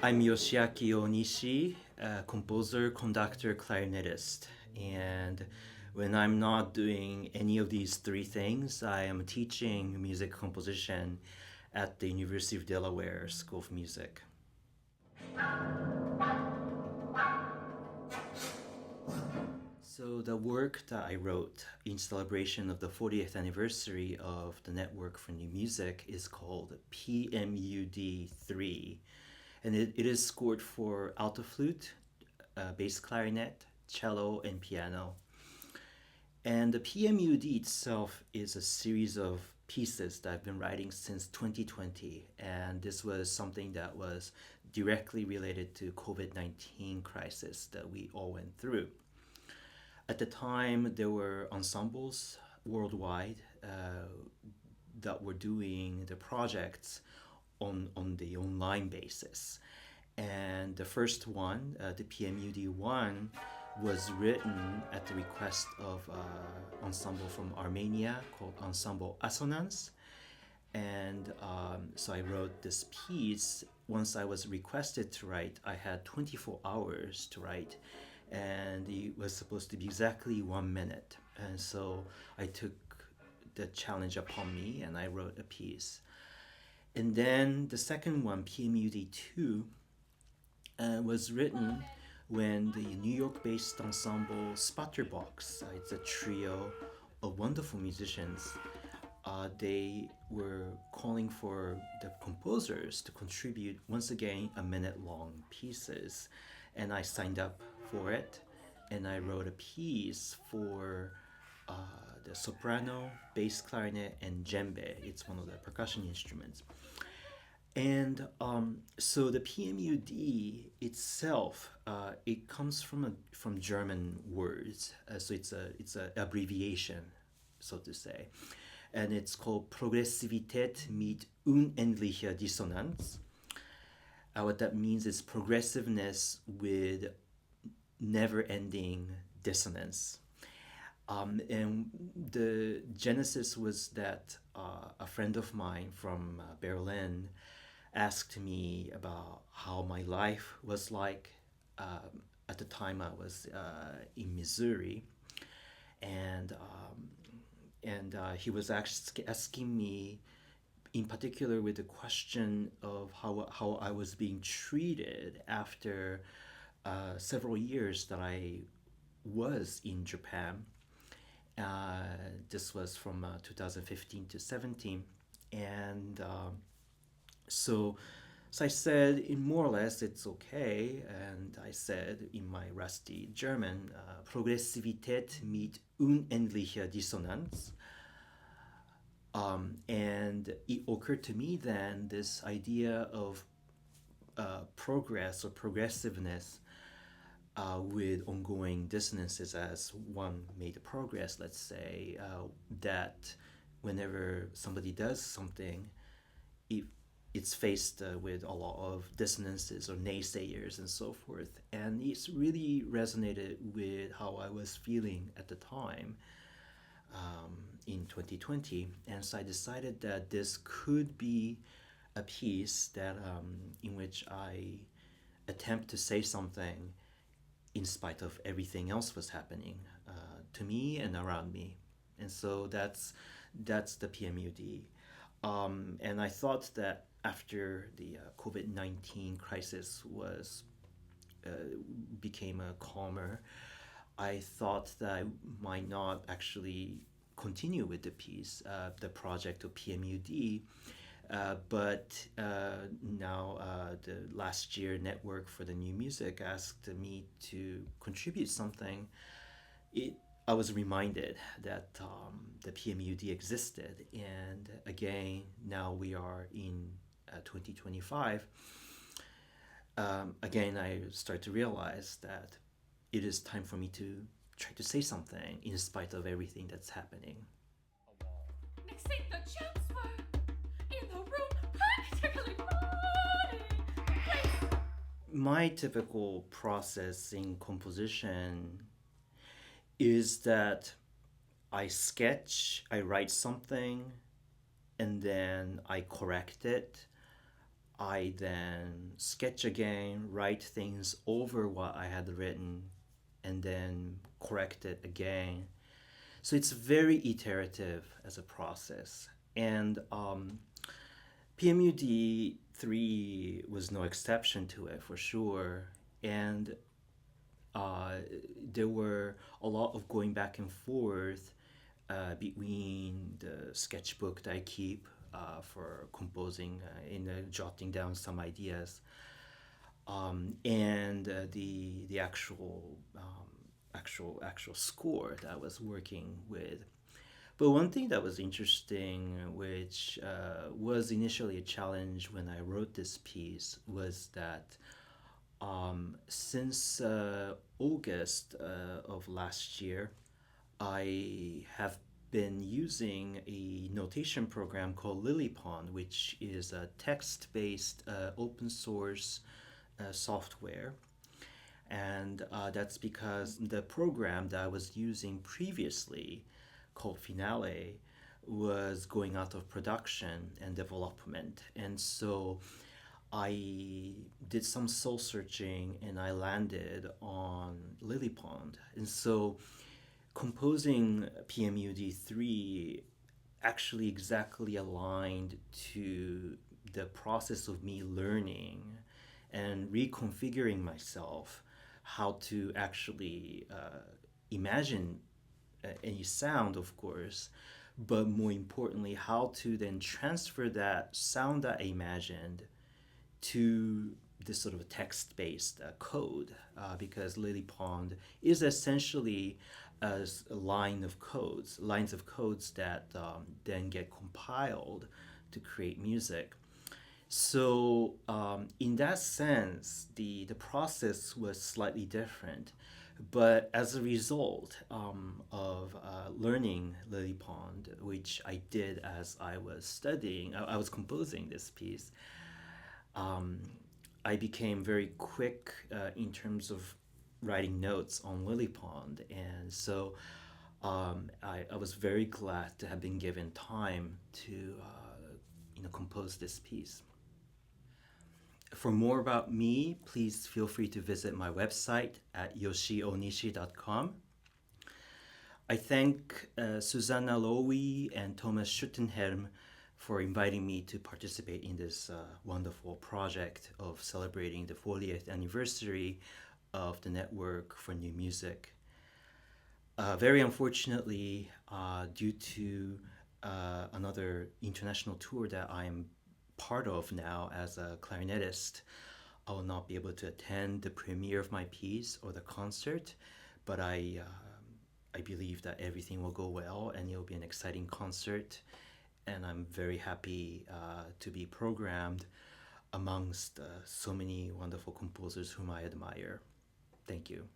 I'm Yoshiaki Onishi, composer, conductor, clarinetist. And when I'm not doing any of these three things, I am teaching music composition at the University of Delaware School of Music. So the work that I wrote in celebration of the 40th anniversary of the Network for New Music is called PmuD III. And it is scored for alto flute, bass clarinet, cello, and piano. And the PmuD itself is a series of pieces that I've been writing since 2020. And this was something that was directly related to COVID-19 crisis that we all went through. At the time, there were ensembles worldwide that were doing the projects on the online basis. And the first one, the PmuD one, was written at the request of an ensemble from Armenia called Ensemble Assonance. And so I wrote this piece. Once I was requested to write, I had 24 hours to write, and it was supposed to be exactly 1 minute. And so I took the challenge upon me and I wrote a piece. And then the second one, PmuD II, was written when the New York-based ensemble Sputterbox, it's a trio of wonderful musicians, they were calling for the composers to contribute once again 1 minute-long pieces, and I signed up for it, and I wrote a piece for the soprano, bass clarinet, and djembe. It's one of the percussion instruments. And so the PmuD itself, it comes from German words, so it's a abbreviation, so to say, and it's called Progressivität mit unendlicher Dissonanz. What that means is progressiveness with never-ending dissonance. And the genesis was that a friend of mine from Berlin asked me about how my life was like at the time I was in Missouri, and he was asking me in particular with the question of how I was being treated after several years that I was in Japan. This was from 2015 to 17, and so I said, in more or less, it's okay, and I said in my rusty German, Progressivität mit unendlicher Dissonanz. And it occurred to me then this idea of progress or progressiveness with ongoing dissonances as one made progress, let's say, that whenever somebody does something, it's faced with a lot of dissonances or naysayers and so forth. And it's really resonated with how I was feeling at the time in 2020. And so I decided that this could be a piece that in which I attempt to say something in spite of everything else was happening to me and around me. And so that's the PmuD. And I thought that after the COVID-19 crisis became calmer, I thought that I might not actually continue with the piece, the project of PmuD. But now the last year Network for the New Music asked me to contribute something. I was reminded that the PmuD existed, and again, now we are in 2025. Again, I start to realize that it is time for me to try to say something in spite of everything that's happening. Next thing the chants were in the room, practically party. My typical process in composition is that I sketch, I write something, and then I correct it, I then sketch again, write things over what I had written, and then correct it again. So it's very iterative as a process. And PmuD III was no exception to it for sure. And uh, there were a lot of going back and forth between the sketchbook that I keep for composing and jotting down some ideas, and the actual score that I was working with. But one thing that was interesting, which was initially a challenge when I wrote this piece, was that since August of last year, I have been using a notation program called LilyPond, which is a text based open source software. And that's because the program that I was using previously, called Finale, was going out of production and development. And so I did some soul searching and I landed on LilyPond. And so composing PmuD III actually exactly aligned to the process of me learning and reconfiguring myself how to actually imagine any sound, of course, but more importantly, how to then transfer that sound that I imagined to this sort of text-based code, because Lily Pond is essentially a lines of codes that then get compiled to create music. So in that sense, the process was slightly different. But as a result of learning Lily Pond, which I did as I was studying, I was composing this piece, um, I became very quick in terms of writing notes on Lily Pond. And so I was very glad to have been given time to compose this piece. For more about me, please feel free to visit my website at yoshionishi.com. I thank Susanna Lowy and Thomas Schuttenhelm for inviting me to participate in this wonderful project of celebrating the 40th anniversary of the Network for New Music. Very unfortunately, due to another international tour that I am part of now as a clarinetist, I will not be able to attend the premiere of my piece or the concert, but I believe that everything will go well and it will be an exciting concert. And I'm very happy to be programmed amongst so many wonderful composers whom I admire. Thank you.